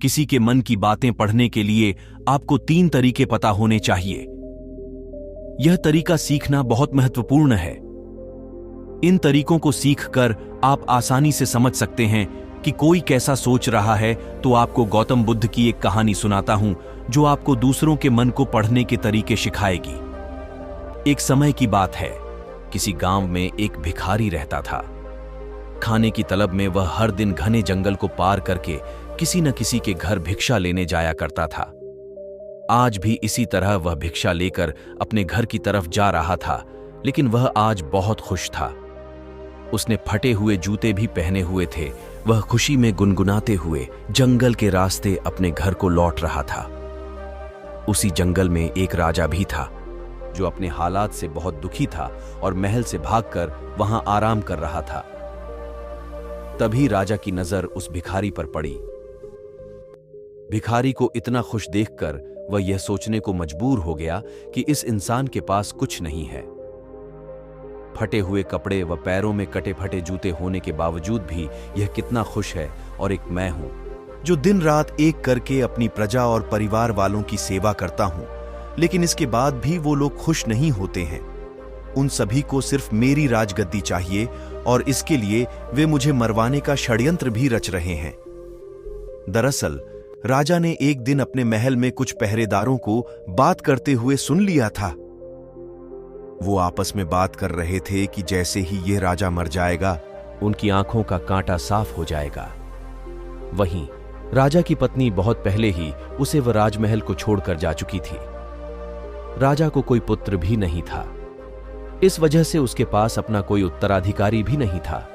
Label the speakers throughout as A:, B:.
A: किसी के मन की बातें पढ़ने के लिए आपको 3 तरीके पता होने चाहिए। यह तरीका सीखना बहुत महत्वपूर्ण है। इन तरीकों को सीखकर आप आसानी से समझ सकते हैं कि कोई कैसा सोच रहा है। तो आपको गौतम बुद्ध की एक कहानी सुनाता हूं जो आपको दूसरों के मन को पढ़ने के तरीके सिखाएगी। एक समय की बात है, किसी गांव में एक भिखारी रहता था। खाने की तलब में वह हर दिन घने जंगल को पार करके किसी न किसी के घर भिक्षा लेने जाया करता था। आज भी इसी तरह वह भिक्षा लेकर अपने घर की तरफ जा रहा था, लेकिन वह आज बहुत खुश था। उसने फटे हुए जूते भी पहने हुए थे। वह खुशी में गुनगुनाते हुए जंगल के रास्ते अपने घर को लौट रहा था। उसी जंगल में एक राजा भी था जो अपने हालात से बहुत दुखी था और महल से भागकर वहां आराम कर रहा था। तभी राजा की नजर उस भिखारी पर पड़ी। भिखारी को इतना खुश देखकर वह यह सोचने को मजबूर हो गया कि इस इंसान के पास कुछ नहीं है। फटे हुए कपड़े व पैरों में कटे फटे जूते होने के बावजूद भी यह कितना खुश है, और एक मैं हूं जो दिन रात एक करके अपनी प्रजा और परिवार वालों की सेवा करता हूं, लेकिन इसके बाद भी वो लोग खुश नहीं होते हैं। उन सभी को सिर्फ मेरी राजगद्दी चाहिए और इसके लिए वे मुझे मरवाने का षड्यंत्र भी रच रहे हैं। दरअसल राजा ने एक दिन अपने महल में कुछ पहरेदारों को बात करते हुए सुन लिया था। वो आपस में बात कर रहे थे कि जैसे ही यह राजा मर जाएगा, उनकी आंखों का कांटा साफ हो जाएगा। वहीं राजा की पत्नी बहुत पहले ही उसे वह राजमहल को छोड़कर जा चुकी थी। राजा को कोई पुत्र भी नहीं था। इस वजह से उसके पास अपना कोई उत्तराधिकारी भी नहीं था।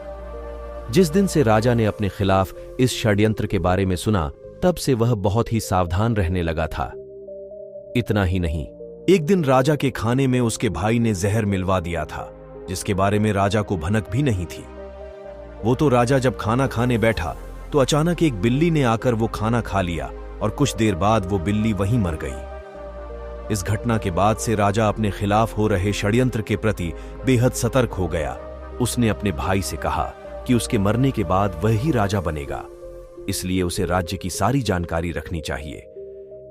A: जिस दिन से राजा ने अपने खिलाफ इस षड्यंत्र के बारे में सुना, तब से वह बहुत ही सावधान रहने लगा था। इतना ही नहीं, एक दिन राजा के खाने में उसके भाई ने जहर मिलवा दिया था, जिसके बारे में राजा को भनक भी नहीं थी। वो तो राजा जब खाना खाने बैठा तो अचानक एक बिल्ली ने आकर वो खाना खा लिया और कुछ देर बाद वो बिल्ली वहीं मर गई। इस घटना के बाद से राजा अपने खिलाफ हो रहे षड्यंत्र के प्रति बेहद सतर्क हो गया। उसने अपने भाई से कहा कि उसके मरने के बाद वह ही राजा बनेगा, इसलिए उसे राज्य की सारी जानकारी रखनी चाहिए।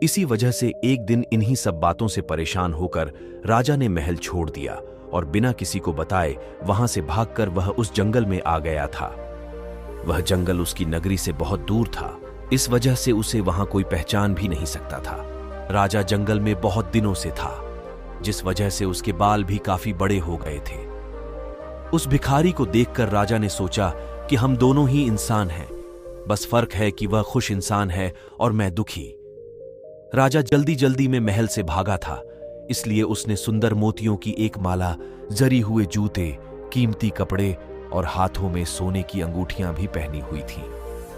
A: इसी वजह से एक दिन इन्हीं सब बातों से परेशान होकर राजा ने महल छोड़ दिया और बिना किसी को बताए वहां से भागकर वह उस जंगल में आ गया था। वह जंगल उसकी नगरी से बहुत दूर था, इस वजह से उसे वहां कोई पहचान भी नहीं सकता था। राजा जंगल में बहुत दिनों से था, जिस वजह से उसके बाल भी काफी बड़े हो गए थे। उस भिखारी को देखकर राजा ने सोचा कि हम दोनों ही इंसान हैं, बस फर्क है कि वह खुश इंसान है और मैं दुखी। राजा जल्दी जल्दी में महल से भागा था, इसलिए उसने सुंदर मोतियों की एक माला, जरी हुए जूते, कीमती कपड़े और हाथों में सोने की अंगूठियां भी पहनी हुई थी।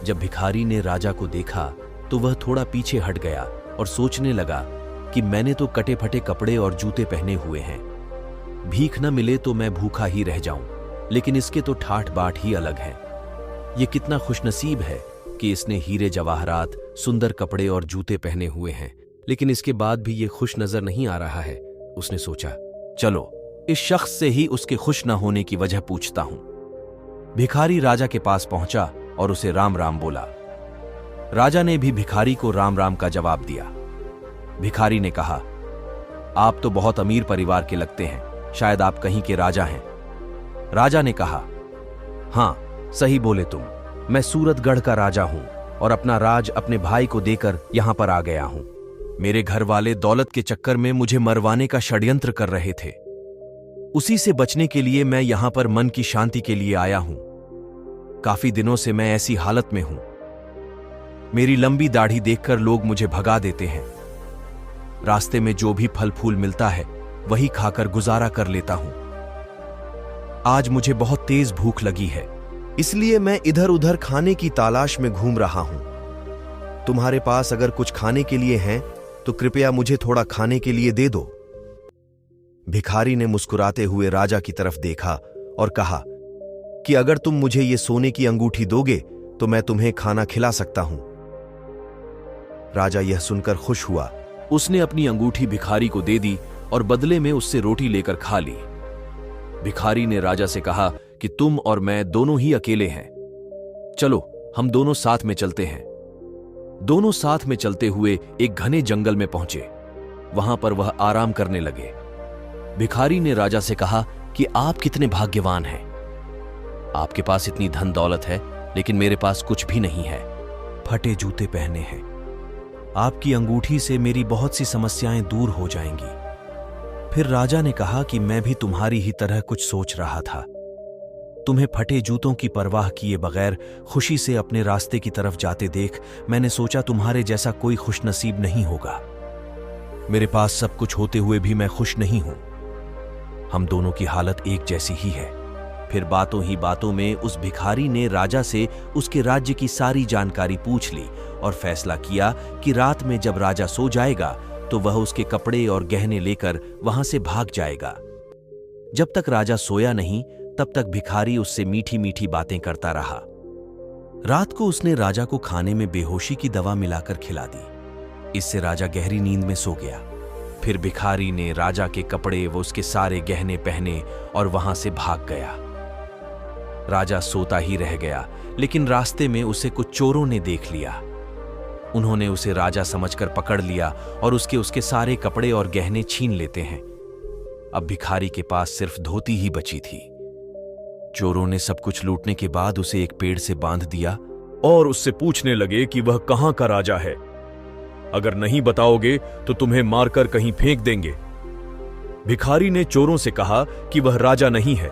A: जब भिखारी ने राजा को देखा तो वह थोड़ा पीछे हट गया और सोचने लगा कि मैंने तो कटे फटे कपड़े और जूते पहने हुए हैं, भीख न मिले तो मैं भूखा ही रह जाऊं, लेकिन इसके तो ठाठ बाट ही अलग है। ये कितना खुशनसीब है कि इसने हीरे जवाहरात, सुंदर कपड़े और जूते पहने हुए हैं, लेकिन इसके बाद भी ये खुश नजर नहीं आ रहा है। उसने सोचा, चलो इस शख्स से ही उसके खुश न होने की वजह पूछता हूं। भिखारी राजा के पास पहुंचा और उसे राम राम बोला। राजा ने भी भिखारी को राम राम का जवाब दिया। भिखारी ने कहा, आप तो बहुत अमीर परिवार के लगते हैं, शायद आप कहीं के राजा हैं। राजा ने कहा, हां सही बोले तुम, मैं सूरतगढ़ का राजा हूं और अपना राज अपने भाई को देकर यहां पर आ गया हूं। मेरे घर वाले दौलत के चक्कर में मुझे मरवाने का षड्यंत्र कर रहे थे। उसी से बचने के लिए मैं यहां पर मन की शांति के लिए आया हूं। काफी दिनों से मैं ऐसी हालत में हूं। मेरी लंबी दाढ़ी देखकर लोग मुझे भगा देते हैं। रास्ते में जो भी फल फूल मिलता है वही खाकर गुजारा कर लेता हूं। आज मुझे बहुत तेज भूख लगी है, इसलिए मैं इधर उधर खाने की तलाश में घूम रहा हूं। तुम्हारे पास अगर कुछ खाने के लिए है तो कृपया मुझे थोड़ा खाने के लिए दे दो। भिखारी ने मुस्कुराते हुए राजा की तरफ देखा और कहा कि अगर तुम मुझे ये सोने की अंगूठी दोगे तो मैं तुम्हें खाना खिला सकता हूं। राजा यह सुनकर खुश हुआ। उसने अपनी अंगूठी भिखारी को दे दी और बदले में उससे रोटी लेकर खा ली। भिखारी ने राजा से कहा कि तुम और मैं दोनों ही अकेले हैं, चलो हम दोनों साथ में चलते हैं। दोनों साथ में चलते हुए एक घने जंगल में पहुंचे। वहां पर वह आराम करने लगे। भिखारी ने राजा से कहा कि आप कितने भाग्यवान हैं। आपके पास इतनी धन दौलत है, लेकिन मेरे पास कुछ भी नहीं है। फटे जूते पहने हैं। आपकी अंगूठी से मेरी बहुत सी समस्याएं दूर हो जाएंगी। फिर राजा ने कहा कि मैं भी तुम्हारी ही तरह कुछ सोच रहा था। तुम्हें फटे जूतों की परवाह किए बगैर खुशी से अपने रास्ते की तरफ जाते देख मैंने सोचा तुम्हारे जैसा कोई खुशनसीब नहीं होगा। मेरे पास सब कुछ होते हुए भी मैं खुश नहीं हूं। हम दोनों की हालत एक जैसी ही है। फिर बातों ही बातों में उस भिखारी ने राजा से उसके राज्य की सारी जानकारी पूछ ली और फैसला किया कि रात में जब राजा सो जाएगा तो वह उसके कपड़े और गहने लेकर वहां से भाग जाएगा। जब तक राजा सोया नहीं तब तक भिखारी उससे मीठी मीठी बातें करता रहा। रात को उसने राजा को खाने में बेहोशी की दवा मिलाकर खिला दी। इससे राजा गहरी नींद में सो गया। फिर भिखारी ने राजा के कपड़े व उसके सारे गहने पहने और वहां से भाग गया। राजा सोता ही रह गया, लेकिन रास्ते में उसे कुछ चोरों ने देख लिया। उन्होंने उसे राजा समझकर पकड़ लिया और उसके सारे कपड़े और गहने छीन लेते हैं। अब भिखारी के पास सिर्फ धोती ही बची थी। चोरों ने सब कुछ लूटने के बाद उसे एक पेड़ से बांध दिया
B: और उससे पूछने लगे कि वह कहां का राजा है। अगर नहीं बताओगे तो तुम्हें मारकर कहीं फेंक देंगे। भिखारी ने चोरों से कहा कि वह राजा नहीं है।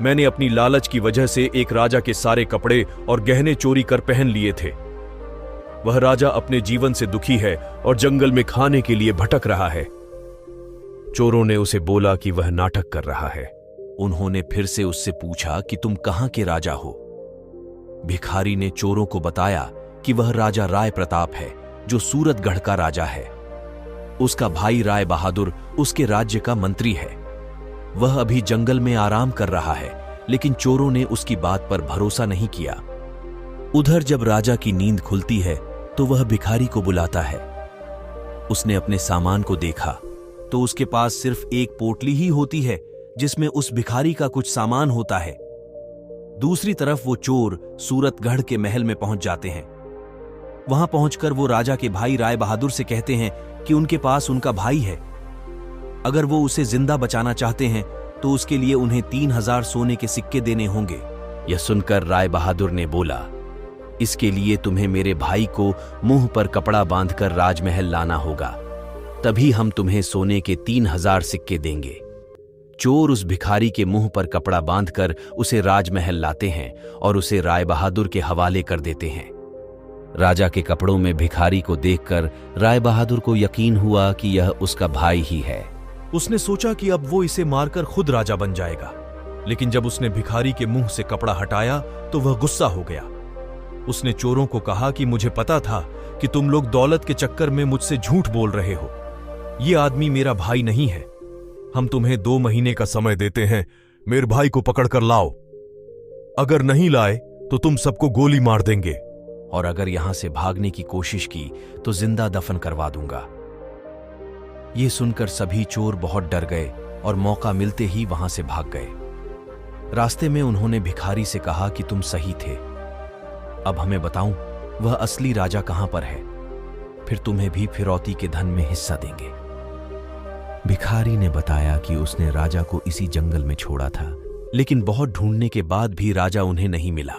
B: मैंने अपनी लालच की वजह से एक राजा के सारे कपड़े और गहने चोरी कर पहन लिए थे। वह राजा अपने जीवन से दुखी है और जंगल में खाने के लिए भटक रहा है। चोरों ने उसे बोला कि वह नाटक कर रहा है।
A: उन्होंने फिर से उससे पूछा कि तुम कहां के राजा हो। भिखारी ने चोरों को बताया कि वह राजा राय प्रताप है, जो सूरतगढ़ का राजा है। उसका भाई राय बहादुर उसके राज्य का मंत्री है। वह अभी जंगल में आराम कर रहा है, लेकिन चोरों ने उसकी बात पर भरोसा नहीं किया। उधर जब राजा की नींद खुलती है तो वह भिखारी को बुलाता है। उसने अपने सामान को देखा तो उसके पास सिर्फ एक पोटली ही होती है जिसमें उस भिखारी का कुछ सामान होता है। दूसरी तरफ वो चोर सूरतगढ़ के महल में पहुंच जाते हैं। वहां पहुंचकर वो राजा के भाई राय बहादुर से कहते हैं कि उनके पास उनका भाई है। अगर वो उसे जिंदा बचाना चाहते हैं तो उसके लिए उन्हें 3000 सोने के सिक्के देने होंगे। यह सुनकर राय बहादुर ने बोला, इसके लिए तुम्हें मेरे भाई को मुंह पर कपड़ा बांधकर राजमहल लाना होगा, तभी हम तुम्हें सोने के 3000 सिक्के देंगे। चोर उस भिखारी के मुंह पर कपड़ा बांधकर उसे राजमहल लाते हैं और उसे राय बहादुर के हवाले कर देते हैं। राजा के कपड़ों में भिखारी को देखकर राय बहादुर को यकीन हुआ कि यह उसका भाई ही है।
B: उसने सोचा कि अब वो इसे मारकर खुद राजा बन जाएगा, लेकिन जब उसने भिखारी के मुंह से कपड़ा हटाया तो वह गुस्सा हो गया। उसने चोरों को कहा कि मुझे पता था कि तुम लोग दौलत के चक्कर में मुझसे झूठ बोल रहे हो। ये आदमी मेरा भाई नहीं है। हम तुम्हें 2 महीने का समय देते हैं, मेरे भाई को पकड़कर लाओ। अगर नहीं लाए तो तुम सबको गोली मार देंगे,
A: और अगर यहां से भागने की कोशिश की तो जिंदा दफन करवा दूंगा। ये सुनकर सभी चोर बहुत डर गए और मौका मिलते ही वहां से भाग गए। रास्ते में उन्होंने भिखारी से कहा कि तुम सही थे। अब हमें बताऊं वह असली राजा कहां पर है, फिर तुम्हें भी फिरौती के धन में हिस्सा देंगे। भिखारी ने बताया कि उसने राजा को इसी जंगल में छोड़ा था, लेकिन बहुत ढूंढने के बाद भी राजा उन्हें नहीं मिला।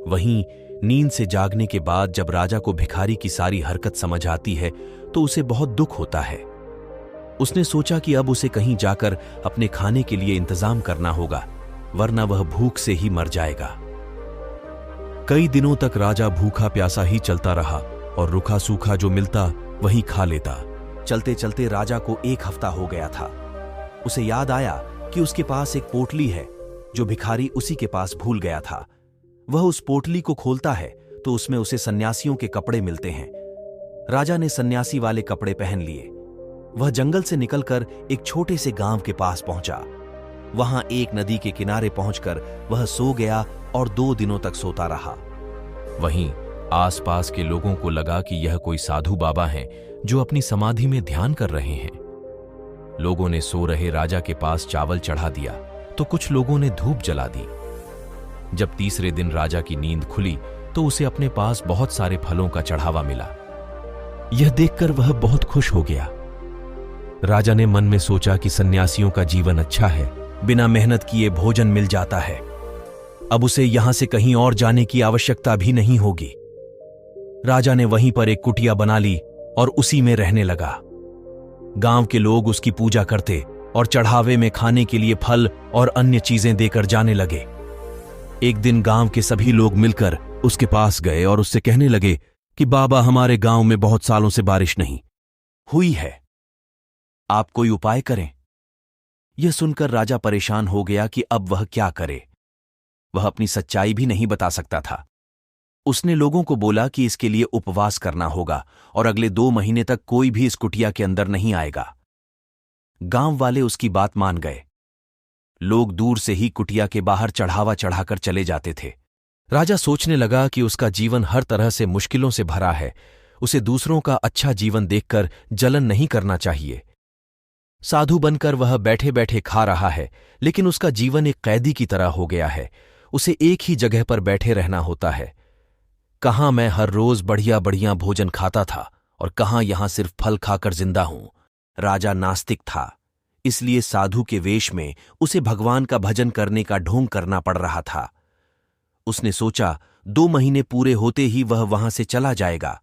A: वहीं नींद से जागने के बाद जब राजा को भिखारी की सारी हरकत समझ आती है तो उसे बहुत दुख होता है। उसने सोचा कि अब उसे कहीं जाकर अपने खाने के लिए इंतजाम करना होगा, वरना वह भूख से ही मर जाएगा। कई दिनों तक राजा भूखा प्यासा ही चलता रहा और रूखा सूखा जो मिलता वही खा लेता। चलते चलते राजा को 1 हफ्ता हो गया था। उसे याद आया कि उसके पास एक पोटली है जो भिखारी उसी के पास भूल गया था। वह उस पोटली को खोलता है तो उसमें उसे सन्यासियों के कपड़े मिलते हैं। राजा ने सन्यासी वाले कपड़े पहन लिए। वह जंगल से निकलकर एक छोटे से गांव के पास पहुंचा। वहां एक नदी के किनारे पहुंचकर वह सो गया और 2 दिनों तक सोता रहा। वहीं आसपास के लोगों को लगा कि यह कोई साधु बाबा हैं जो अपनी समाधि में ध्यान कर रहे हैं। लोगों ने सो रहे राजा के पास चावल चढ़ा दिया तो कुछ लोगों ने धूप जला दी। जब तीसरे दिन राजा की नींद खुली तो तो उसे अपने पास बहुत सारे फलों का चढ़ावा मिला। यह देखकर वह बहुत खुश हो गया। राजा ने मन में सोचा कि सन्यासियों का जीवन अच्छा है, बिना मेहनत किए भोजन मिल जाता है। अब उसे यहां से कहीं और जाने की आवश्यकता भी नहीं होगी। राजा ने वहीं पर एक कुटिया बना ली और उसी में रहने लगा। गांव के लोग उसकी पूजा करते और चढ़ावे में खाने के लिए फल और अन्य चीजें देकर जाने लगे। एक दिन गांव के सभी लोग मिलकर उसके पास गए और उससे कहने लगे कि बाबा, हमारे गांव में बहुत सालों से बारिश नहीं हुई है, आप कोई उपाय करें। यह सुनकर राजा परेशान हो गया कि अब वह क्या करे। वह अपनी सच्चाई भी नहीं बता सकता था। उसने लोगों को बोला कि इसके लिए उपवास करना होगा और अगले 2 महीने तक कोई भी इस कुटिया के अंदर नहीं आएगा। गांव वाले उसकी बात मान गए। लोग दूर से ही कुटिया के बाहर चढ़ावा चढ़ाकर चले जाते थे। राजा सोचने लगा कि उसका जीवन हर तरह से मुश्किलों से भरा है, उसे दूसरों का अच्छा जीवन देखकर जलन नहीं करना चाहिए। साधु बनकर वह बैठे बैठे खा रहा है, लेकिन उसका जीवन एक कैदी की तरह हो गया है। उसे एक ही जगह पर बैठे रहना होता है। कहाँ मैं हर रोज बढ़िया बढ़िया भोजन खाता था और कहाँ यहां सिर्फ फल खाकर जिंदा हूं। राजा नास्तिक था, इसलिए साधु के वेश में उसे भगवान का भजन करने का ढोंग करना पड़ रहा था। उसने सोचा 2 महीने पूरे होते ही वह वहां से चला जाएगा।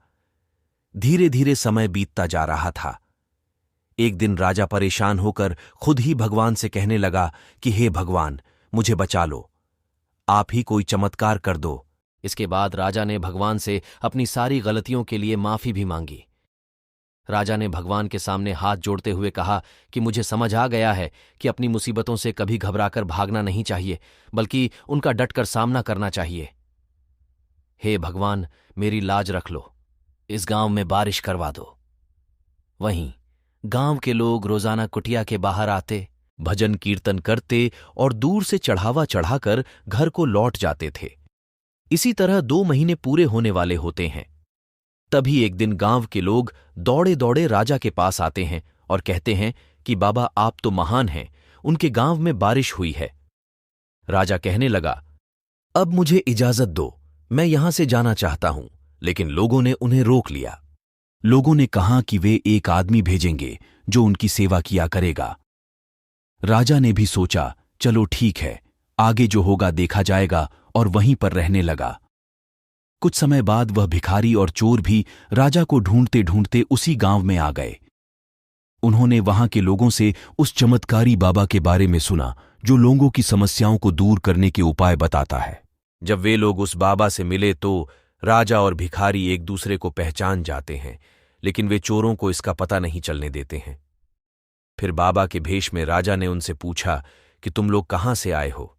A: धीरे धीरे समय बीतता जा रहा था। एक दिन राजा परेशान होकर खुद ही भगवान से कहने लगा कि हे भगवान, मुझे बचा लो, आप ही कोई चमत्कार कर दो। इसके बाद राजा ने भगवान से अपनी सारी गलतियों के लिए माफी भी मांगी। राजा ने भगवान के सामने हाथ जोड़ते हुए कहा कि मुझे समझ आ गया है कि अपनी मुसीबतों से कभी घबराकर भागना नहीं चाहिए, बल्कि उनका डटकर सामना करना चाहिए। हे भगवान, मेरी लाज रख लो, इस गांव में बारिश करवा दो। वहीं गांव के लोग रोजाना कुटिया के बाहर आते, भजन कीर्तन करते और दूर से चढ़ावा चढ़ाकर घर को लौट जाते थे। इसी तरह 2 महीने पूरे होने वाले होते हैं। तभी एक दिन गांव के लोग दौड़े दौड़े राजा के पास आते हैं और कहते हैं कि बाबा, आप तो महान हैं, उनके गांव में बारिश हुई है। राजा कहने लगा, अब मुझे इजाजत दो, मैं यहां से जाना चाहता हूं। लेकिन लोगों ने उन्हें रोक लिया। लोगों ने कहा कि वे एक आदमी भेजेंगे जो उनकी सेवा किया करेगा। राजा ने भी सोचा, चलो ठीक है, आगे जो होगा देखा जाएगा, और वहीं पर रहने लगा। कुछ समय बाद वह भिखारी और चोर भी राजा को ढूंढते ढूंढते उसी गांव में आ गए। उन्होंने वहां के लोगों से उस चमत्कारी बाबा के बारे में सुना जो लोगों की समस्याओं को दूर करने के उपाय बताता है। जब वे लोग उस बाबा से मिले तो राजा और भिखारी एक दूसरे को पहचान जाते हैं, लेकिन वे चोरों को इसका पता नहीं चलने देते हैं। फिर बाबा के भेष में राजा ने उनसे पूछा कि तुम लोग कहां से आए हो।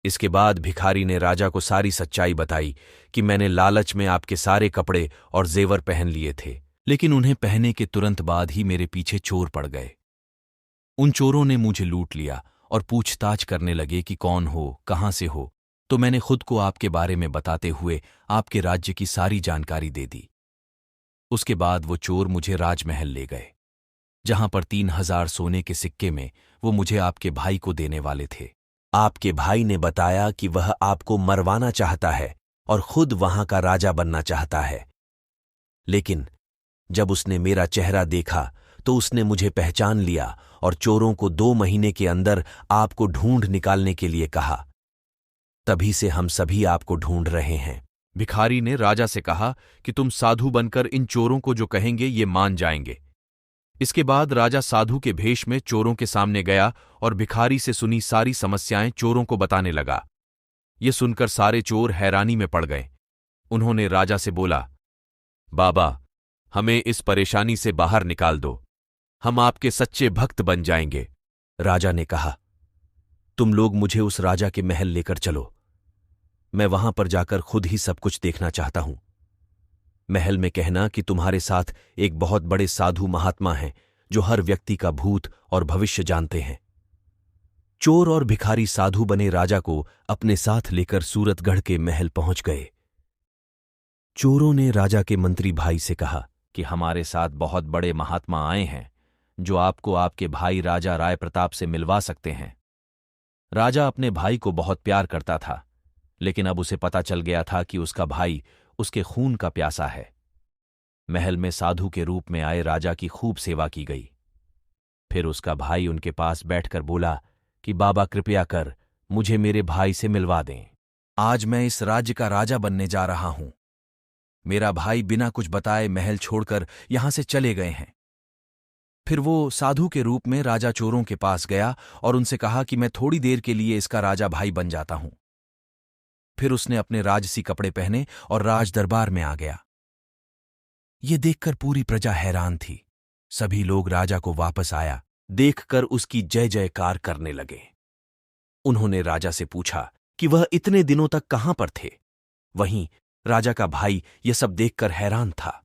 A: इसके बाद भिखारी ने राजा को सारी सच्चाई बताई कि मैंने लालच में आपके सारे कपड़े और जेवर पहन लिए थे, लेकिन उन्हें पहनने के तुरंत बाद ही मेरे पीछे चोर पड़ गए। उन चोरों ने मुझे लूट लिया और पूछताछ करने लगे कि कौन हो, कहां से हो। तो मैंने खुद को आपके बारे में बताते हुए आपके राज्य की सारी जानकारी दे दी। उसके बाद वो चोर मुझे राजमहल ले गए, जहां पर 3000 सोने के सिक्के में वो मुझे आपके भाई को देने वाले थे। आपके भाई ने बताया कि वह आपको मरवाना चाहता है और खुद वहां का राजा बनना चाहता है। लेकिन जब उसने मेरा चेहरा देखा तो उसने मुझे पहचान लिया और चोरों को 2 महीने के अंदर आपको ढूंढ निकालने के लिए कहा। तभी से हम सभी आपको ढूंढ रहे हैं। भिखारी ने राजा से कहा कि तुम साधु बनकर इन चोरों को जो कहेंगे ये मान जाएंगे। इसके बाद राजा साधु के भेष में चोरों के सामने गया और भिखारी से सुनी सारी समस्याएं चोरों को बताने लगा। ये सुनकर सारे चोर हैरानी में पड़ गए। उन्होंने राजा से बोला, बाबा, हमें इस परेशानी से बाहर निकाल दो, हम आपके सच्चे भक्त बन जाएंगे। राजा ने कहा, तुम लोग मुझे उस राजा के महल लेकर चलो, मैं वहां पर जाकर खुद ही सब कुछ देखना चाहता हूं। महल में कहना कि तुम्हारे साथ एक बहुत बड़े साधु महात्मा हैं जो हर व्यक्ति का भूत और भविष्य जानते हैं। चोर और भिखारी साधु बने राजा को अपने साथ लेकर सूरतगढ़ के महल पहुंच गए। चोरों ने राजा के मंत्री भाई से कहा कि हमारे साथ बहुत बड़े महात्मा आए हैं जो आपको आपके भाई राजा राय प्रताप से मिलवा सकते हैं। राजा अपने भाई को बहुत प्यार करता था, लेकिन अब उसे पता चल गया था कि उसका भाई उसके खून का प्यासा है। महल में साधु के रूप में आए राजा की खूब सेवा की गई। फिर उसका भाई उनके पास बैठकर बोला कि बाबा कृपया कर मुझे मेरे भाई से मिलवा दें। आज मैं इस राज्य का राजा बनने जा रहा हूं। मेरा भाई बिना कुछ बताए महल छोड़कर यहां से चले गए हैं। फिर वो साधु के रूप में राजा चोरों के पास गया और उनसे कहा कि मैं थोड़ी देर के लिए इसका राजा भाई बन जाता हूं। फिर उसने अपने राजसी कपड़े पहने और राज दरबार में आ गया। ये देखकर पूरी प्रजा हैरान थी। सभी लोग राजा को वापस आया देखकर उसकी जय जयकार करने लगे। उन्होंने राजा से पूछा कि वह इतने दिनों तक कहां पर थे। वहीं राजा का भाई यह सब देखकर हैरान था।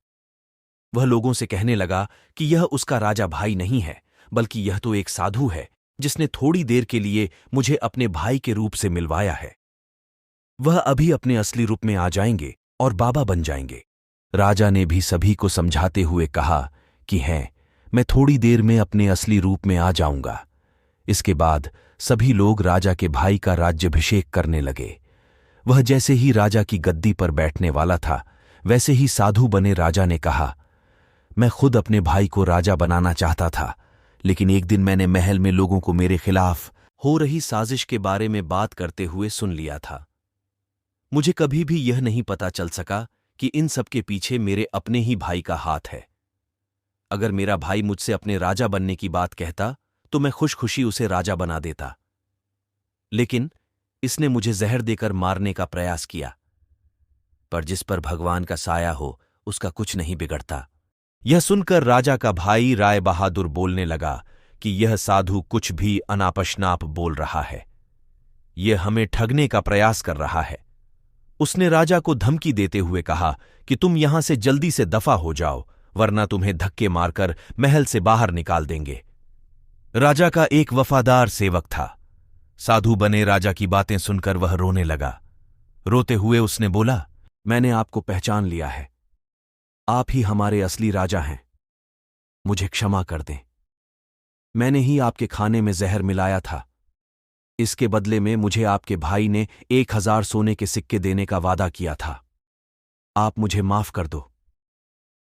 A: वह लोगों से कहने लगा कि यह उसका राजा भाई नहीं है, बल्कि यह तो एक साधु है जिसने थोड़ी देर के लिए मुझे अपने भाई के रूप से मिलवाया है। वह अभी अपने असली रूप में आ जाएंगे और बाबा बन जाएंगे। राजा ने भी सभी को समझाते हुए कहा कि मैं थोड़ी देर में अपने असली रूप में आ जाऊंगा। इसके बाद सभी लोग राजा के भाई का राज्याभिषेक करने लगे। वह जैसे ही राजा की गद्दी पर बैठने वाला था, वैसे ही साधु बने राजा ने कहा, मैं खुद अपने भाई को राजा बनाना चाहता था, लेकिन एक दिन मैंने महल में लोगों को मेरे खिलाफ हो रही साजिश के बारे में बात करते हुए सुन लिया था। मुझे कभी भी यह नहीं पता चल सका कि इन सब के पीछे मेरे अपने ही भाई का हाथ है। अगर मेरा भाई मुझसे अपने राजा बनने की बात कहता तो मैं खुशखुशी उसे राजा बना देता, लेकिन इसने मुझे जहर देकर मारने का प्रयास किया। पर जिस पर भगवान का साया हो उसका कुछ नहीं बिगड़ता। यह सुनकर राजा का भाई राय बहादुर बोलने लगा कि यह साधु कुछ भी अनापशनाप बोल रहा है। यह हमें ठगने का प्रयास कर रहा है। उसने राजा को धमकी देते हुए कहा कि तुम यहां से जल्दी से दफा हो जाओ, वरना तुम्हें धक्के मारकर महल से बाहर निकाल देंगे। राजा का एक वफादार सेवक था। साधु बने राजा की बातें सुनकर वह रोने लगा। रोते हुए उसने बोला, मैंने आपको पहचान लिया है। आप ही हमारे असली राजा हैं। मुझे क्षमा कर दें। मैंने ही आपके खाने में जहर मिलाया था। इसके बदले में मुझे आपके भाई ने 1000 सोने के सिक्के देने का वादा किया था। आप मुझे माफ कर दो।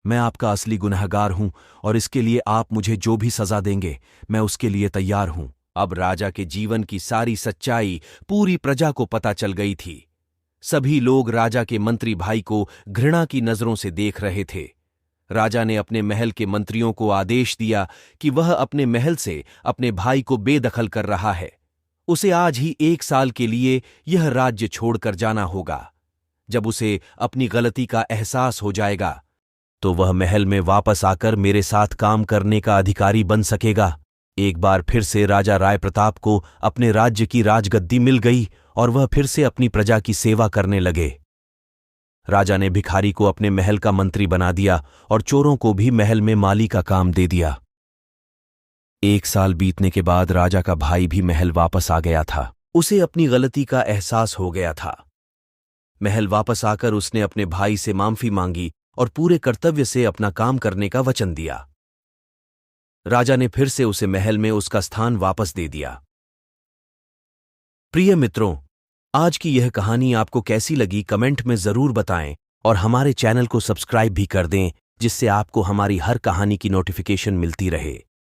A: मैं आपका असली गुनहगार हूं और इसके लिए आप मुझे जो भी सजा देंगे मैं उसके लिए तैयार हूं। अब राजा के जीवन की सारी सच्चाई पूरी प्रजा को पता चल गई थी। सभी लोग राजा के मंत्री भाई को घृणा की नजरों से देख रहे थे। राजा ने अपने महल के मंत्रियों को आदेश दिया कि वह अपने महल से अपने भाई को बेदखल कर रहा है। उसे आज ही 1 साल के लिए यह राज्य छोड़कर जाना होगा। जब उसे अपनी गलती का एहसास हो जाएगा तो वह महल में वापस आकर मेरे साथ काम करने का अधिकारी बन सकेगा। एक बार फिर से राजा राय प्रताप को अपने राज्य की राजगद्दी मिल गई और वह फिर से अपनी प्रजा की सेवा करने लगे। राजा ने भिखारी को अपने महल का मंत्री बना दिया और चोरों को भी महल में माली का काम दे दिया। 1 साल बीतने के बाद राजा का भाई भी महल वापस आ गया था। उसे अपनी गलती का एहसास हो गया था। महल वापस आकर उसने अपने भाई से माफी मांगी और पूरे कर्तव्य से अपना काम करने का वचन दिया। राजा ने फिर से उसे महल में उसका स्थान वापस दे दिया। प्रिय मित्रों, आज की यह कहानी आपको कैसी लगी कमेंट में जरूर बताएं और हमारे चैनल को सब्सक्राइब भी कर दें, जिससे आपको हमारी हर कहानी की नोटिफिकेशन मिलती रहे।